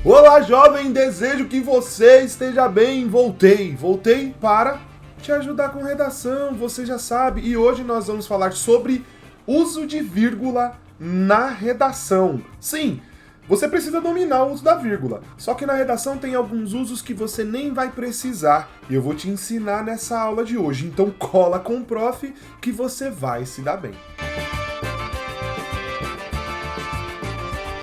Olá, jovem, desejo que você esteja bem. Voltei para te ajudar com redação, você já sabe. E hoje nós vamos falar sobre uso de vírgula na redação. Sim, você precisa dominar o uso da vírgula. Só que na redação tem alguns usos que você nem vai precisar. E eu vou te ensinar nessa aula de hoje. Então cola com o prof que você vai se dar bem.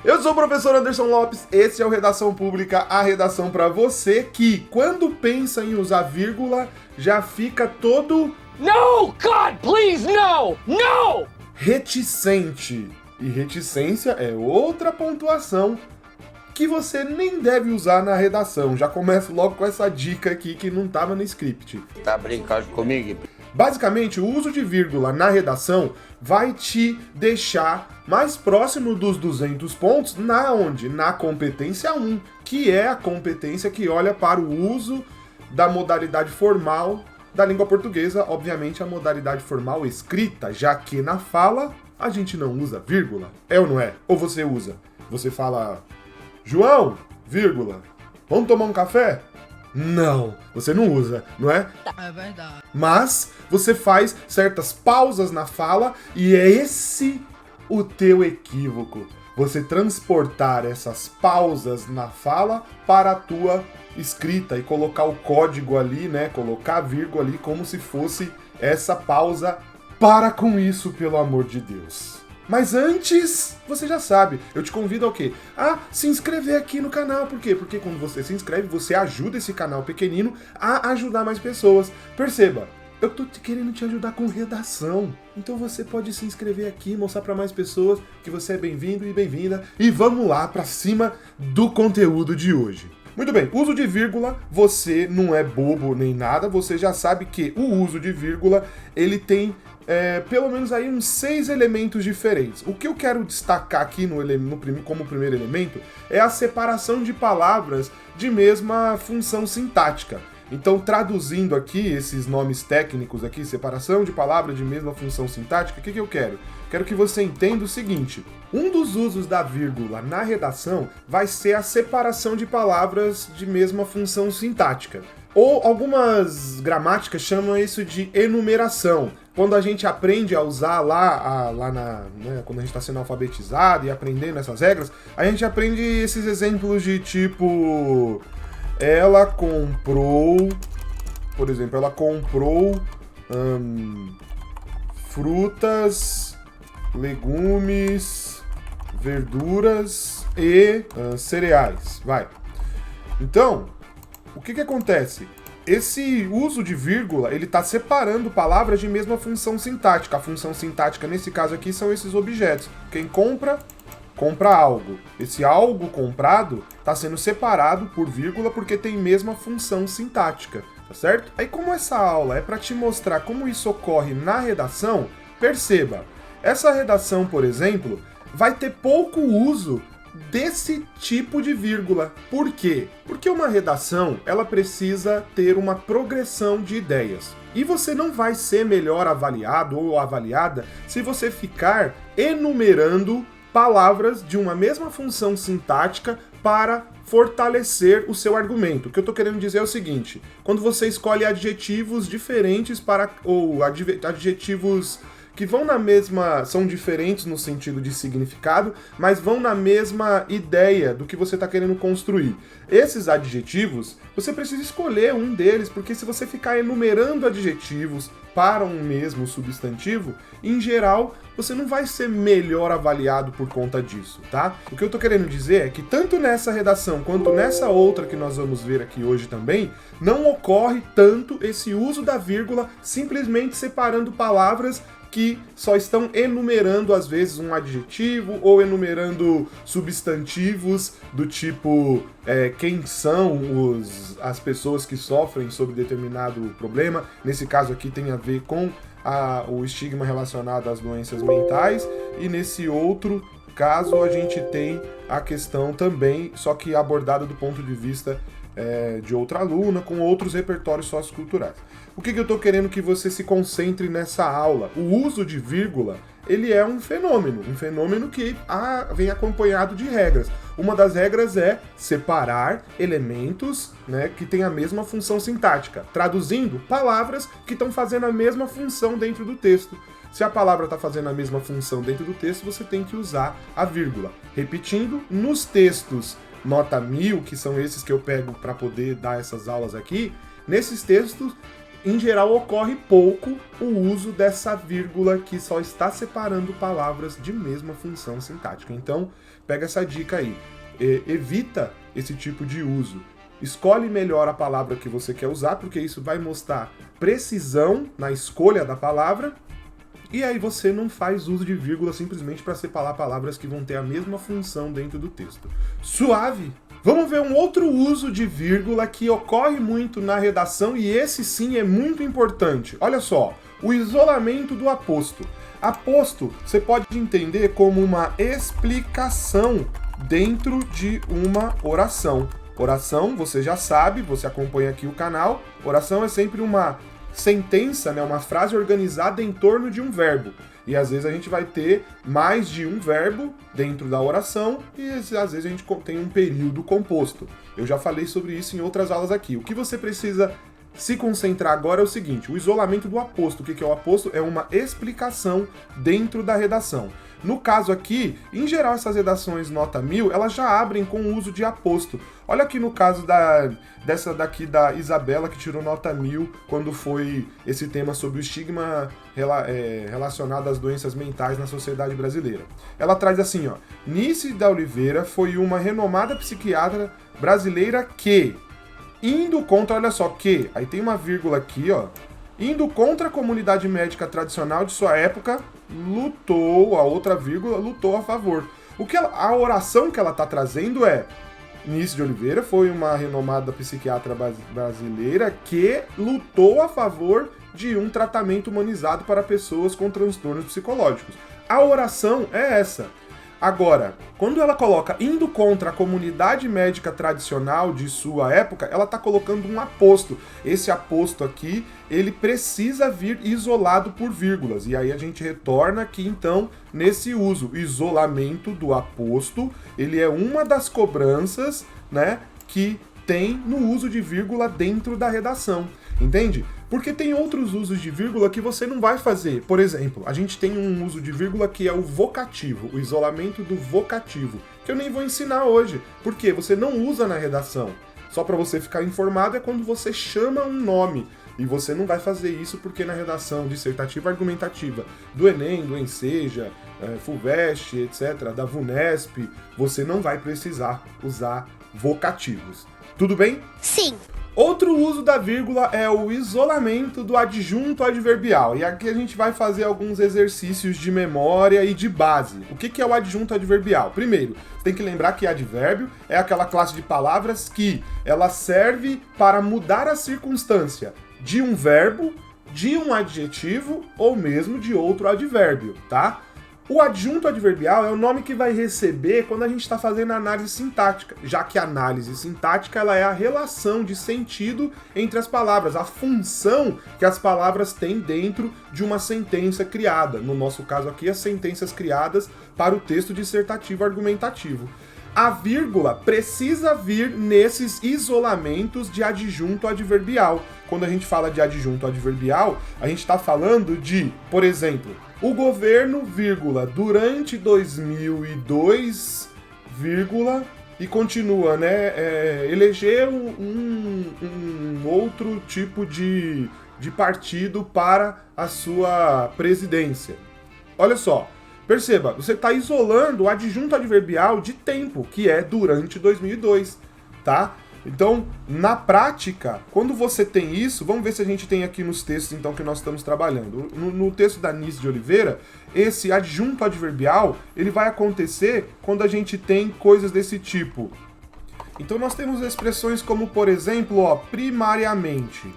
Eu sou o professor Anderson Lopes, esse é o Redação Pública, a redação para você que, quando pensa em usar vírgula, já fica todo... No, God, please, no! No! Reticente. E reticência é outra pontuação que você nem deve usar na redação. Já começo logo com essa dica aqui que não estava no script. Tá brincando comigo? Basicamente, o uso de vírgula na redação vai te deixar mais próximo dos 200 pontos na competência 1, que é a competência que olha para o uso da modalidade formal da língua portuguesa, obviamente a modalidade formal escrita, já que na fala a gente não usa vírgula. É ou não é? Ou você usa? Você fala, João, vírgula, vamos tomar um café? Não, você não usa, não é? É verdade. Mas você faz certas pausas na fala e é esse o teu equívoco. Você transportar essas pausas na fala para a tua escrita e colocar o código ali, né? Colocar a vírgula ali como se fosse essa pausa. Para com isso, pelo amor de Deus. Mas antes, você já sabe, eu te convido ao quê? A se inscrever aqui no canal. Por quê? Porque quando você se inscreve, você ajuda esse canal pequenino a ajudar mais pessoas. Perceba, eu tô querendo te ajudar com redação. Então você pode se inscrever aqui, mostrar para mais pessoas que você é bem-vindo e bem-vinda. E vamos lá para cima do conteúdo de hoje. Muito bem, uso de vírgula, você não é bobo nem nada, você já sabe que o uso de vírgula, ele tem pelo menos aí uns 6 elementos diferentes. O que eu quero destacar aqui como primeiro elemento é a separação de palavras de mesma função sintática. Então, traduzindo aqui esses nomes técnicos aqui, separação de palavras de mesma função sintática, o que eu quero? Quero que você entenda o seguinte: um dos usos da vírgula na redação vai ser a separação de palavras de mesma função sintática. Ou algumas gramáticas chamam isso de enumeração. Quando a gente aprende a usar quando a gente está sendo alfabetizado e aprendendo essas regras, a gente aprende esses exemplos de tipo... Ela comprou, por exemplo, frutas, legumes, verduras e cereais. Vai. Então, o que acontece? Esse uso de vírgula, ele está separando palavras de mesma função sintática. A função sintática, nesse caso aqui, são esses objetos. Quem compra algo. Esse algo comprado está sendo separado por vírgula porque tem mesma função sintática, tá certo? Aí, como essa aula é para te mostrar como isso ocorre na redação, perceba, essa redação, por exemplo, vai ter pouco uso desse tipo de vírgula. Por quê? Porque uma redação, ela precisa ter uma progressão de ideias. E você não vai ser melhor avaliado ou avaliada se você ficar enumerando palavras de uma mesma função sintática para fortalecer o seu argumento. O que eu estou querendo dizer é o seguinte: quando você escolhe adjetivos diferentes ou adjetivos que vão na mesma, são diferentes no sentido de significado, mas vão na mesma ideia do que você está querendo construir. Esses adjetivos, você precisa escolher um deles, porque se você ficar enumerando adjetivos para um mesmo substantivo, em geral, você não vai ser melhor avaliado por conta disso, tá? O que eu tô querendo dizer é que tanto nessa redação quanto nessa outra que nós vamos ver aqui hoje também, não ocorre tanto esse uso da vírgula simplesmente separando palavras que só estão enumerando, às vezes, um adjetivo ou enumerando substantivos do tipo quem são as pessoas que sofrem sobre determinado problema. Nesse caso aqui tem a ver com o estigma relacionado às doenças mentais, e nesse outro caso a gente tem a questão também, só que abordada do ponto de vista de outra aluna, com outros repertórios socioculturais. O que eu estou querendo que você se concentre nessa aula? O uso de vírgula, ele é um fenômeno que vem acompanhado de regras. Uma das regras é separar elementos, né, que têm a mesma função sintática, traduzindo palavras que estão fazendo a mesma função dentro do texto. Se a palavra está fazendo a mesma função dentro do texto, você tem que usar a vírgula. Repetindo, nos textos nota 1000, que são esses que eu pego para poder dar essas aulas aqui, nesses textos, em geral, ocorre pouco o uso dessa vírgula que só está separando palavras de mesma função sintática. Então, pega essa dica aí. Evita esse tipo de uso. Escolhe melhor a palavra que você quer usar, porque isso vai mostrar precisão na escolha da palavra. E aí você não faz uso de vírgula simplesmente para separar palavras que vão ter a mesma função dentro do texto. Suave? Vamos ver um outro uso de vírgula que ocorre muito na redação e esse sim é muito importante. Olha só, o isolamento do aposto. Aposto você pode entender como uma explicação dentro de uma oração. Oração, você já sabe, você acompanha aqui o canal, oração é sempre uma sentença, né, uma frase organizada em torno de um verbo. E às vezes a gente vai ter mais de um verbo dentro da oração e às vezes a gente tem um período composto. Eu já falei sobre isso em outras aulas aqui. O que você precisa se concentrar agora é o seguinte, o isolamento do aposto. O que é o aposto? É uma explicação dentro da redação. No caso aqui, em geral essas redações nota 1000, elas já abrem com o uso de aposto. Olha aqui no caso dessa daqui da Isabela, que tirou nota 1000, quando foi esse tema sobre o estigma relacionado às doenças mentais na sociedade brasileira. Ela traz assim, ó, Nice da Oliveira foi uma renomada psiquiatra brasileira que, indo contra, olha só, que, aí tem uma vírgula aqui, ó, indo contra a comunidade médica tradicional de sua época, lutou, a outra vírgula, lutou a favor. A oração que ela está trazendo é, Nice de Oliveira foi uma renomada psiquiatra brasileira que lutou a favor de um tratamento humanizado para pessoas com transtornos psicológicos. A oração é essa. Agora, quando ela coloca indo contra a comunidade médica tradicional de sua época, ela está colocando um aposto. Esse aposto aqui, ele precisa vir isolado por vírgulas. E aí a gente retorna aqui, então, nesse uso. O isolamento do aposto, ele é uma das cobranças, né, que tem no uso de vírgula dentro da redação. Entende? Porque tem outros usos de vírgula que você não vai fazer. Por exemplo, a gente tem um uso de vírgula que é o vocativo, o isolamento do vocativo, que eu nem vou ensinar hoje. Por quê? Você não usa na redação. Só para você ficar informado é quando você chama um nome. E você não vai fazer isso porque na redação dissertativa argumentativa do Enem, do Enseja, FUVEST, etc., da VUNESP, você não vai precisar usar vocativos. Tudo bem? Sim. Outro uso da vírgula é o isolamento do adjunto adverbial. E aqui a gente vai fazer alguns exercícios de memória e de base. O que é o adjunto adverbial? Primeiro, você tem que lembrar que advérbio é aquela classe de palavras que ela serve para mudar a circunstância de um verbo, de um adjetivo ou mesmo de outro advérbio, tá? O adjunto adverbial é o nome que vai receber quando a gente está fazendo análise sintática, já que a análise sintática ela é a relação de sentido entre as palavras, a função que as palavras têm dentro de uma sentença criada. No nosso caso aqui, as sentenças criadas para o texto dissertativo argumentativo. A vírgula precisa vir nesses isolamentos de adjunto adverbial. Quando a gente fala de adjunto adverbial, a gente está falando de, por exemplo, o governo, vírgula, durante 2002, vírgula, e continua, né, elegeu um outro tipo de partido para a sua presidência. Olha só. Perceba, você está isolando o adjunto adverbial de tempo, que é durante 2002, tá? Então, na prática, quando você tem isso, vamos ver se a gente tem aqui nos textos então que nós estamos trabalhando. No texto da Nice de Oliveira, esse adjunto adverbial, ele vai acontecer quando a gente tem coisas desse tipo. Então nós temos expressões como, por exemplo, ó, primariamente.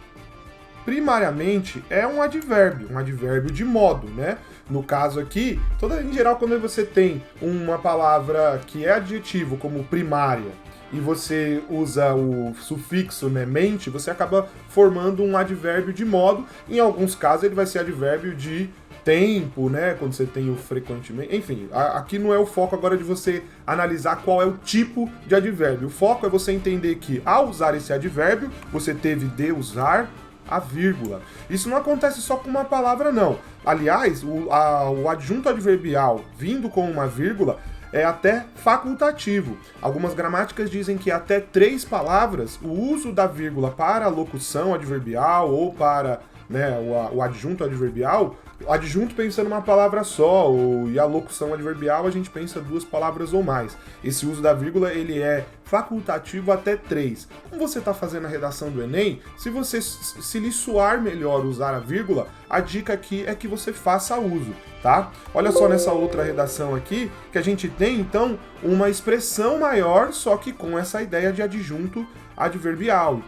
Primariamente é um advérbio de modo, né? No caso aqui, em geral, quando você tem uma palavra que é adjetivo, como primária, e você usa o sufixo, né, mente, você acaba formando um advérbio de modo. Em alguns casos ele vai ser advérbio de tempo, né, quando você tem o frequentemente, enfim, aqui não é o foco agora de você analisar qual é o tipo de advérbio. O foco é você entender que ao usar esse advérbio, você teve de usar a vírgula. Isso não acontece só com uma palavra, não. Aliás, o adjunto adverbial vindo com uma vírgula é até facultativo. Algumas gramáticas dizem que até 3 palavras, o uso da vírgula para a locução adverbial ou para, né, o adjunto adverbial, o adjunto pensa numa palavra só, e a locução adverbial a gente pensa 2 palavras ou mais. Esse uso da vírgula ele é facultativo até 3. Como você está fazendo a redação do Enem, se lhe soar melhor usar a vírgula, a dica aqui é que você faça uso, tá? Olha só nessa outra redação aqui, que a gente tem então uma expressão maior, só que com essa ideia de adjunto adverbial.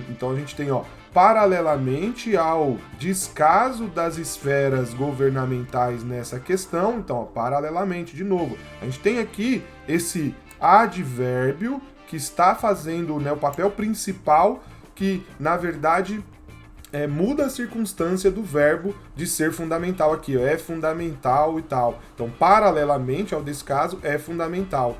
Então a gente tem, ó, paralelamente ao descaso das esferas governamentais nessa questão, então, ó, paralelamente, de novo, a gente tem aqui esse advérbio que está fazendo, né, o papel principal, que, na verdade, muda a circunstância do verbo de ser fundamental aqui, ó, é fundamental e tal. Então, paralelamente ao descaso, é fundamental.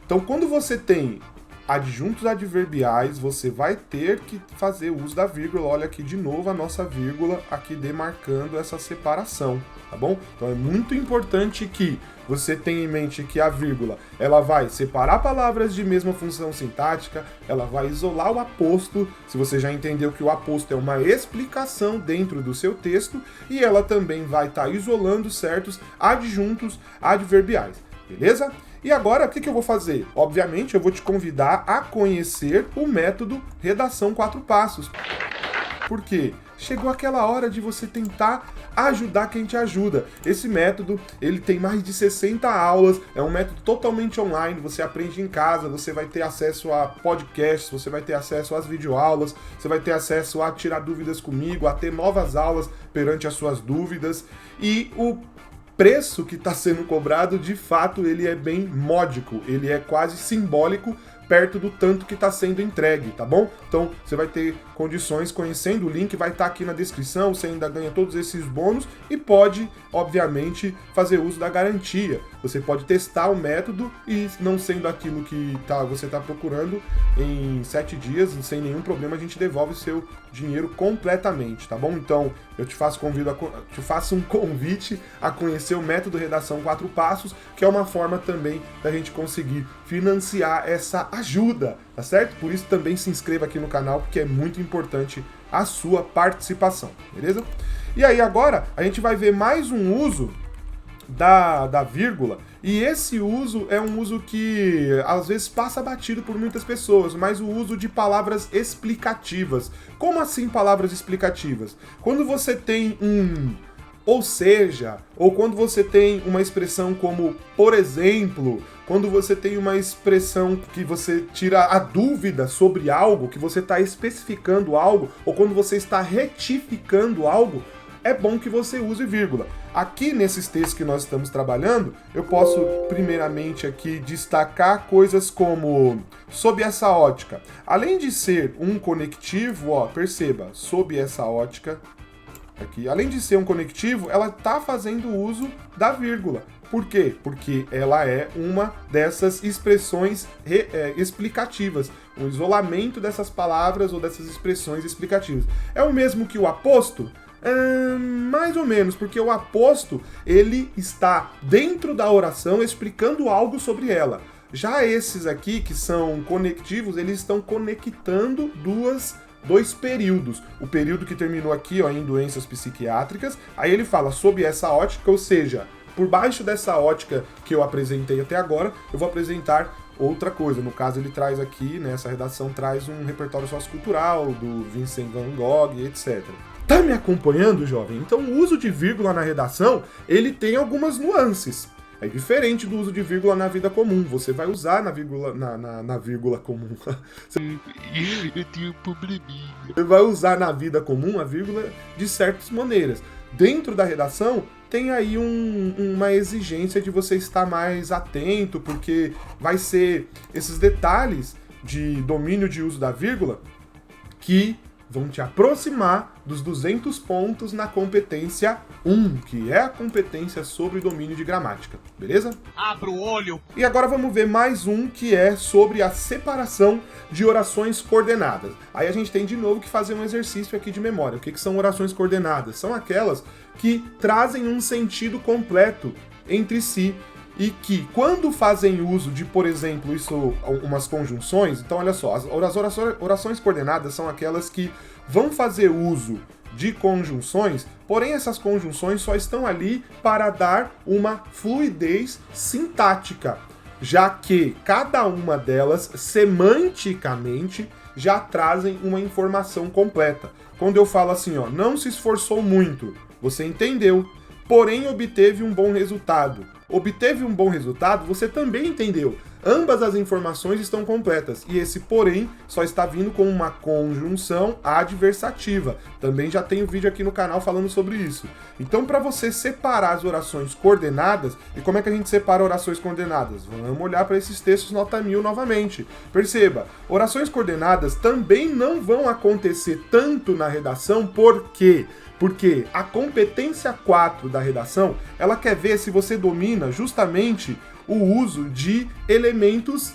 Então, quando você tem adjuntos adverbiais, você vai ter que fazer uso da vírgula. Olha aqui de novo a nossa vírgula aqui demarcando essa separação, tá bom? Então é muito importante que você tenha em mente que a vírgula, ela vai separar palavras de mesma função sintática, ela vai isolar o aposto, se você já entendeu que o aposto é uma explicação dentro do seu texto, e ela também vai estar isolando certos adjuntos adverbiais, beleza? E agora, o que eu vou fazer? Obviamente, eu vou te convidar a conhecer o método Redação 4 Passos. Por quê? Chegou aquela hora de você tentar ajudar quem te ajuda. Esse método, ele tem mais de 60 aulas, é um método totalmente online, você aprende em casa, você vai ter acesso a podcasts, você vai ter acesso às videoaulas, você vai ter acesso a tirar dúvidas comigo, a ter novas aulas perante as suas dúvidas, e o preço que está sendo cobrado, de fato, ele é bem módico, ele é quase simbólico perto do tanto que está sendo entregue, tá bom? Então, você vai ter condições conhecendo o link, vai estar aqui na descrição, você ainda ganha todos esses bônus e pode, obviamente, fazer uso da garantia. Você pode testar o método e, não sendo aquilo que você está procurando, em 7 dias, sem nenhum problema, a gente devolve o seu dinheiro completamente, tá bom? Então, eu te faço um convite a conhecer o método Redação 4 Passos, que é uma forma também da gente conseguir financiar essa ajuda, tá certo? Por isso também se inscreva aqui no canal, porque é muito importante a sua participação, beleza? E aí agora a gente vai ver mais um uso da vírgula, e esse uso é um uso que às vezes passa batido por muitas pessoas, mas o uso de palavras explicativas. Como assim palavras explicativas? Quando você tem ou seja, ou quando você tem uma expressão como por exemplo, quando você tem uma expressão que você tira a dúvida sobre algo, que você está especificando algo, ou quando você está retificando algo, é bom que você use vírgula. Aqui nesses textos que nós estamos trabalhando, eu posso primeiramente aqui destacar coisas como sob essa ótica. Além de ser um conectivo, ó, perceba, sob essa ótica, aqui, além de ser um conectivo, ela está fazendo uso da vírgula. Por quê? Porque ela é uma dessas expressões explicativas, um isolamento dessas palavras ou dessas expressões explicativas. É o mesmo que o aposto? Mais ou menos, porque o aposto, ele está dentro da oração explicando algo sobre ela. Já esses aqui, que são conectivos, eles estão conectando dois períodos. O período que terminou aqui, ó, em doenças psiquiátricas, aí ele fala sob essa ótica, ou seja, por baixo dessa ótica que eu apresentei até agora, eu vou apresentar outra coisa. No caso, ele traz aqui, nessa redação, traz um repertório sociocultural do Vincent Van Gogh, etc. Tá me acompanhando, jovem? Então, o uso de vírgula na redação, ele tem algumas nuances. É diferente do uso de vírgula na vida comum. Você vai usar na vírgula comum. Eu tenho um probleminha. Você vai usar na vida comum a vírgula de certas maneiras. Dentro da redação, tem aí uma exigência de você estar mais atento, porque vai ser esses detalhes de domínio de uso da vírgula que vão te aproximar dos 200 pontos na competência 1, que é a competência sobre domínio de gramática, beleza? Abra o olho! E agora vamos ver mais um que é sobre a separação de orações coordenadas. Aí a gente tem de novo que fazer um exercício aqui de memória. O que são orações coordenadas? São aquelas que trazem um sentido completo entre si e que, quando fazem uso de, por exemplo, umas conjunções, então olha só, as orações coordenadas são aquelas que vão fazer uso de conjunções, porém essas conjunções só estão ali para dar uma fluidez sintática, já que cada uma delas, semanticamente, já trazem uma informação completa. Quando eu falo assim, ó, não se esforçou muito, você entendeu, porém obteve um bom resultado. Obteve um bom resultado, você também entendeu. Ambas as informações estão completas. E esse porém só está vindo com uma conjunção adversativa. Também já tem um vídeo aqui no canal falando sobre isso. Então, para você separar as orações coordenadas, e como é que a gente separa orações coordenadas? Vamos olhar para esses textos nota 1000 novamente. Perceba, orações coordenadas também não vão acontecer tanto na redação, por quê? Porque a competência 4 da redação, ela quer ver se você domina justamente o uso de elementos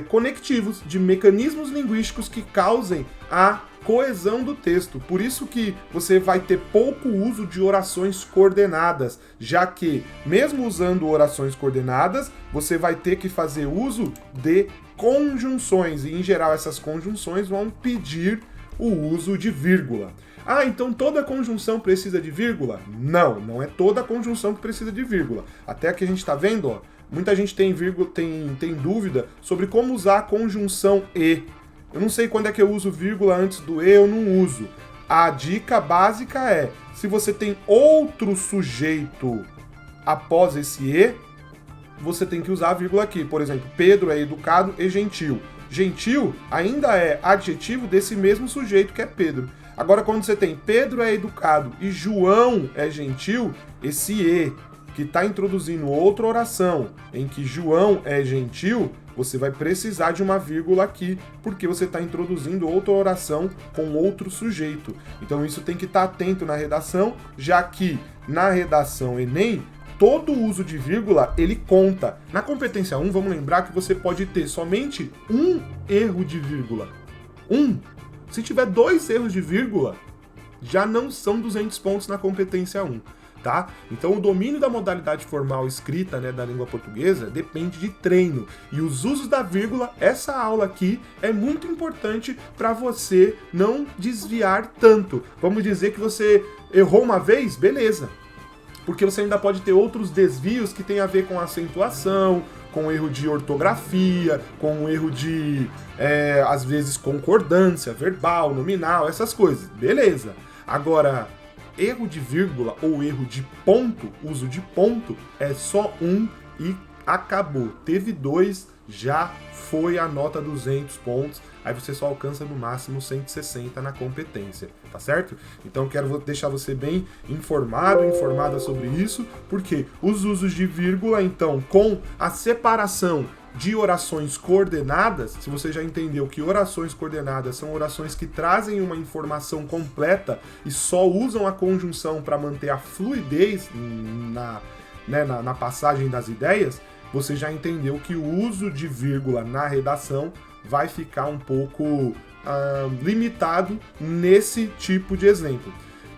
conectivos, de mecanismos linguísticos que causem a coesão do texto. Por isso que você vai ter pouco uso de orações coordenadas, já que, mesmo usando orações coordenadas, você vai ter que fazer uso de conjunções, e em geral essas conjunções vão pedir o uso de vírgula. Ah, então toda conjunção precisa de vírgula? Não, não é toda conjunção que precisa de vírgula. Até aqui a gente está vendo, ó, muita gente tem dúvida sobre como usar a conjunção e. Eu não sei quando é que eu uso vírgula antes do e, eu não uso. A dica básica é, se você tem outro sujeito após esse e, você tem que usar a vírgula aqui. Por exemplo, Pedro é educado e gentil. Gentil ainda é adjetivo desse mesmo sujeito que é Pedro. Agora, quando você tem Pedro é educado e João é gentil, esse e, que está introduzindo outra oração em que João é gentil, você vai precisar de uma vírgula aqui, porque você está introduzindo outra oração com outro sujeito. Então isso tem que estar atento na redação, já que na redação Enem, todo uso de vírgula, ele conta. Na competência 1, vamos lembrar que você pode ter somente um erro de vírgula. Se tiver 2 erros de vírgula, já não são 200 pontos na competência 1, tá? Então o domínio da modalidade formal escrita, né, da língua portuguesa depende de treino. E os usos da vírgula, essa aula aqui é muito importante para você não desviar tanto. Vamos dizer que você errou uma vez, beleza. Porque você ainda pode ter outros desvios que tem a ver com acentuação, com erro de ortografia, com erro de, às vezes, concordância verbal, nominal, essas coisas. Beleza. Agora, erro de vírgula ou erro de ponto, uso de ponto, é só um e acabou. Teve 2, já foi a nota 200 pontos, aí você só alcança no máximo 160 na competência, tá certo? Então quero deixar você bem informada sobre isso, porque os usos de vírgula, então, com a separação de orações coordenadas, se você já entendeu que orações coordenadas são orações que trazem uma informação completa e só usam a conjunção para manter a fluidez na passagem das ideias, você já entendeu que o uso de vírgula na redação vai ficar um pouco limitado nesse tipo de exemplo.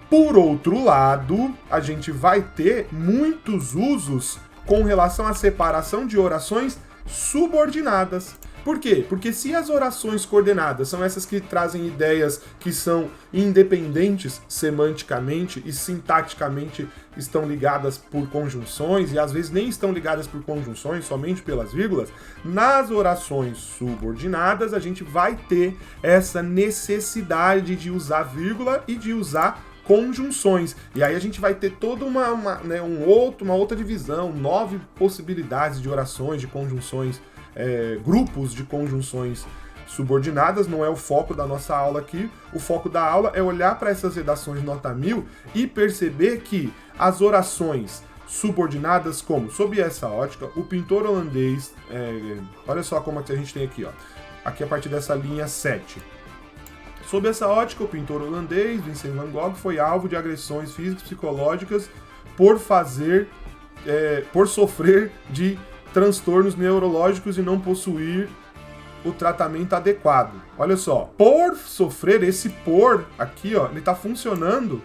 Por outro lado, a gente vai ter muitos usos com relação à separação de orações subordinadas. Por quê? Porque se as orações coordenadas são essas que trazem ideias que são independentes semanticamente e sintaticamente estão ligadas por conjunções e às vezes nem estão ligadas por conjunções, somente pelas vírgulas, nas orações subordinadas a gente vai ter essa necessidade de usar vírgula e de usar conjunções. E aí a gente vai ter toda uma outra divisão, 9 possibilidades de orações, de conjunções, grupos de conjunções subordinadas. Não é o foco da nossa aula aqui. O foco da aula é olhar para essas redações nota 1000 e perceber que as orações subordinadas, como sob essa ótica, o pintor holandês, olha só como é que a gente tem aqui, ó. aqui a partir dessa linha 7. Sob essa ótica, o pintor holandês Vincent van Gogh foi alvo de agressões físicas e psicológicas por sofrer de transtornos neurológicos e não possuir o tratamento adequado. Olha só, por sofrer, esse por aqui, ó, ele está funcionando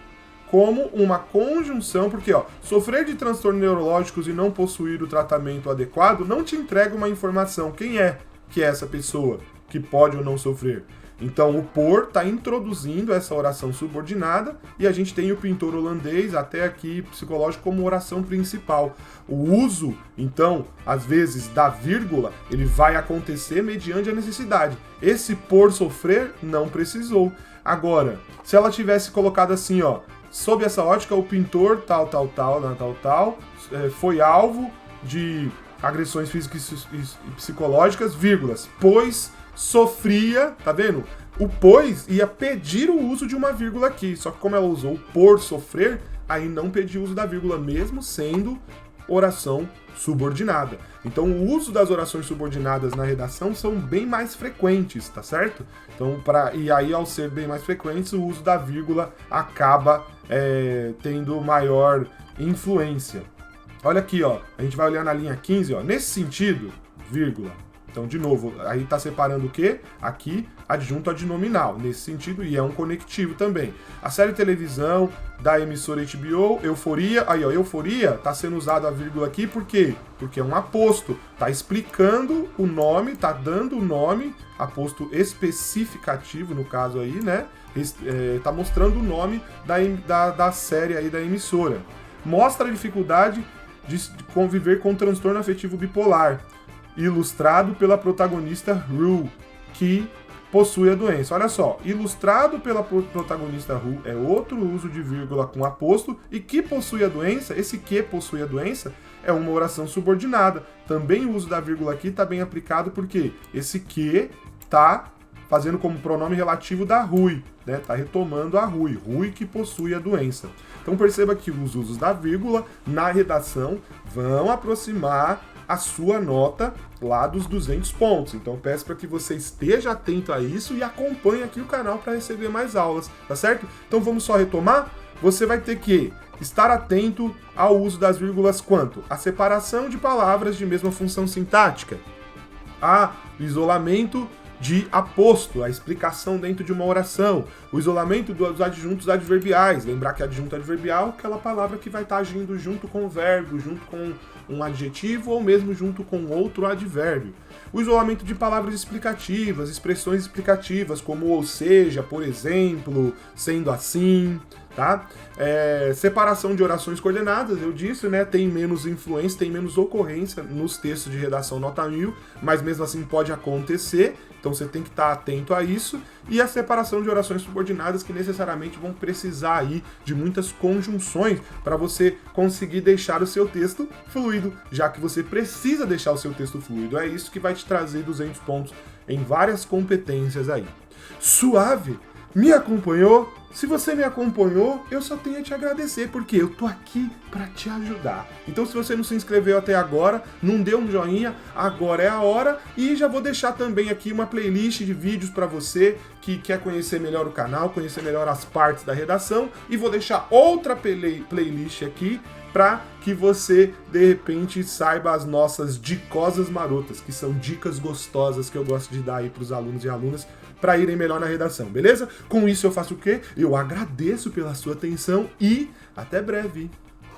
como uma conjunção, porque ó, sofrer de transtornos neurológicos e não possuir o tratamento adequado não te entrega uma informação. Quem é que é essa pessoa que pode ou não sofrer? Então o por está introduzindo essa oração subordinada e a gente tem o pintor holandês até aqui psicológico como oração principal. O uso, então, às vezes da vírgula, ele vai acontecer mediante a necessidade. Esse por sofrer não precisou. Agora, se ela tivesse colocado assim, ó, sob essa ótica o pintor tal, foi alvo de agressões físicas e psicológicas, vírgulas, pois sofria, tá vendo? O pois ia pedir o uso de uma vírgula aqui, só que como ela usou o por sofrer, aí não pediu o uso da vírgula, mesmo sendo oração subordinada. Então o uso das orações subordinadas na redação são bem mais frequentes, tá certo? Então, e aí ao ser bem mais frequentes, o uso da vírgula acaba tendo maior influência. Olha aqui, ó, a gente vai olhar na linha 15, ó, nesse sentido, vírgula. Então, de novo, aí está separando o quê? Aqui, adjunto adnominal, nesse sentido, e é um conectivo também. A série de televisão da emissora HBO, Euforia, aí ó, Euforia, está sendo usado a vírgula aqui, por quê? Porque é um aposto, está explicando o nome, está dando o nome, aposto especificativo, no caso aí, né? Está mostrando o nome da série aí da emissora. Mostra a dificuldade de conviver com o transtorno afetivo bipolar, ilustrado pela protagonista Rue, que possui a doença. Olha só, ilustrado pela protagonista Rue é outro uso de vírgula com aposto, e que possui a doença, esse que possui a doença é uma oração subordinada. Também o uso da vírgula aqui está bem aplicado porque esse que está fazendo como pronome relativo da Rui, né? Está retomando a Rui que possui a doença. Então perceba que os usos da vírgula na redação vão aproximar a sua nota lá dos 200 pontos. Então peço para que você esteja atento a isso e acompanhe aqui o canal para receber mais aulas, tá certo? Então vamos só retomar? Você vai ter que estar atento ao uso das vírgulas quanto? A separação de palavras de mesma função sintática, a isolamento de aposto, a explicação dentro de uma oração, o isolamento dos adjuntos adverbiais. Lembrar que adjunto adverbial é aquela palavra que vai estar agindo junto com o verbo, junto com um adjetivo ou mesmo junto com outro advérbio. O isolamento de palavras explicativas, expressões explicativas, como ou seja, por exemplo, sendo assim, tá? Separação de orações coordenadas, eu disse, né? Tem menos influência, tem menos ocorrência nos textos de redação nota 1000, mas mesmo assim pode acontecer, então você tem que estar atento a isso. E a separação de orações subordinadas, que necessariamente vão precisar aí de muitas conjunções para você conseguir deixar o seu texto fluido, já que você precisa deixar o seu texto fluido. É isso que vai te trazer 200 pontos em várias competências aí. Suave? Me acompanhou? Se você me acompanhou, eu só tenho a te agradecer, porque eu tô aqui para te ajudar. Então, se você não se inscreveu até agora, não deu um joinha, agora é a hora. E já vou deixar também aqui uma playlist de vídeos para você que quer conhecer melhor o canal, conhecer melhor as partes da redação. E vou deixar outra playlist aqui para que você, de repente, saiba as nossas dicosas marotas, que são dicas gostosas que eu gosto de dar aí para os alunos e alunas para irem melhor na redação, beleza? Com isso eu faço o quê? Eu agradeço pela sua atenção e até breve!